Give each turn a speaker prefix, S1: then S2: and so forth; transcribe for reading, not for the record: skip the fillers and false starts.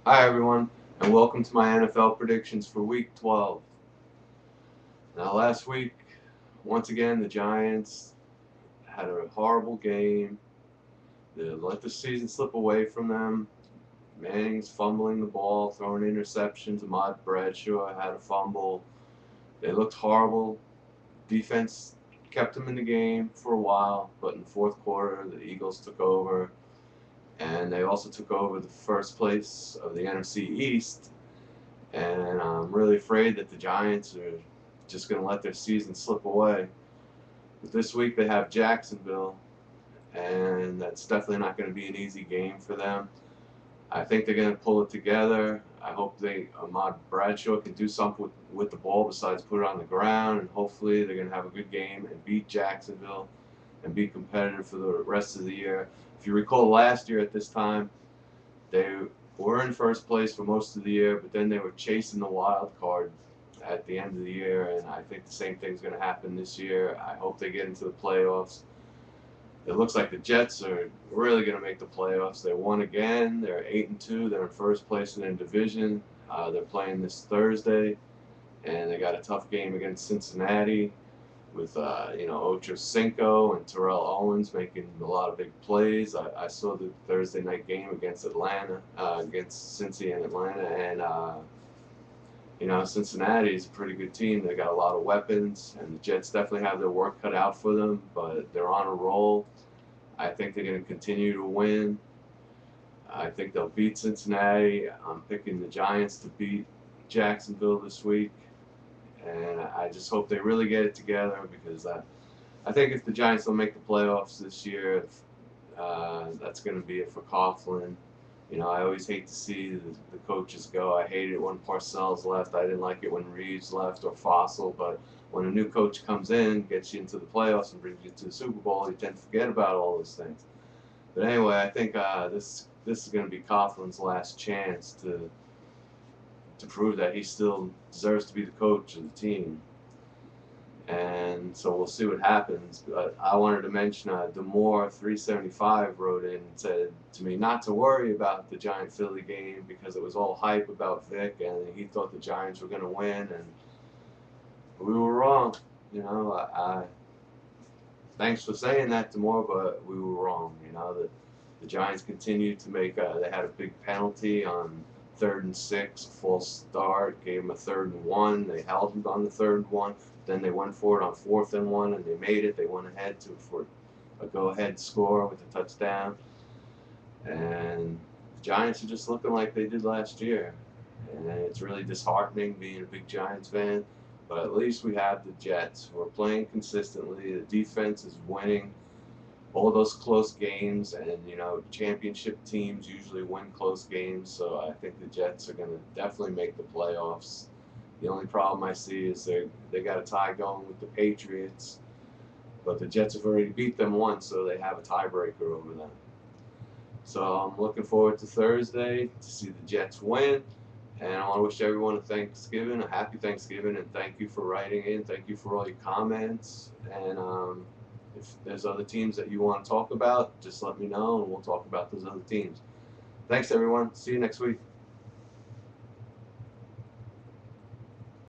S1: Hi everyone, and welcome to my NFL predictions for Week 12. Now last week, once again, the Giants had a horrible game. They let the season slip away from them. Manning's fumbling the ball, throwing interceptions. Ahmad Bradshaw had a fumble. They looked horrible. Defense kept them in the game for a while, but in the fourth quarter, the Eagles took over, and they also took over the first place of the NFC East. And I'm really afraid that the Giants are just going to let their season slip away. But this week they have Jacksonville, and that's definitely not going to be an easy game for them. I think they're going to pull it together. I hope Ahmad Bradshaw can do something with the ball besides put it on the ground, and hopefully they're going to have a good game and beat Jacksonville and be competitive for the rest of the year. If you recall last year at this time, they were in first place for most of the year, but then they were chasing the wild card at the end of the year, and I think the same thing's going to happen this year. I hope they get into the playoffs. It looks like the Jets are really going to make the playoffs. They won again. They're 8-2. They're in first place in their division. They're playing this Thursday, and they got a tough game against Cincinnati with Ocho Cinco and Terrell Owens making a lot of big plays. I saw the Thursday night game against Atlanta, against Cincy and Atlanta, and Cincinnati is a pretty good team. They got a lot of weapons, and the Jets definitely have their work cut out for them, but they're on a roll. I think they're going to continue to win. I think they'll beat Cincinnati. I'm picking the Giants to beat Jacksonville this week, and I just hope they really get it together because I think if the Giants don't make the playoffs this year, that's going to be it for Coughlin. I always hate to see the coaches go. I hated it when Parcells left. I didn't like it when Reeves left or Fossil. But when a new coach comes in, gets you into the playoffs, and brings you to the Super Bowl, you tend to forget about all those things. But anyway, I think this is going to be Coughlin's last chance to prove that he still deserves to be the coach of the team. And so we'll see what happens. But I wanted to mention Demore 375 wrote in and said to me not to worry about the Giant Philly game because it was all hype about Vic and he thought the Giants were going to win, and we were wrong. Thanks for saying that, Demore, but we were wrong. The Giants continued to make. They had a big penalty on 3rd and 6, a false start, gave them a 3rd and 1. They held them on the 3rd and 1. Then they went for it on 4th and 1, and they made it. They went ahead for a go-ahead score with a touchdown. And the Giants are just looking like they did last year. And it's really disheartening being a big Giants fan. But at least we have the Jets who are playing consistently. The defense is winning all those close games, and championship teams usually win close games. So I think the Jets are going to definitely make the playoffs. The only problem I see is they got a tie going with the Patriots, but the Jets have already beat them once, so they have a tiebreaker over them. So I'm looking forward to Thursday to see the Jets win. And I want to wish everyone a happy Thanksgiving, and thank you for writing in. Thank you for all your comments. And if there's other teams that you want to talk about, just let me know, and we'll talk about those other teams. Thanks, everyone. See you next week.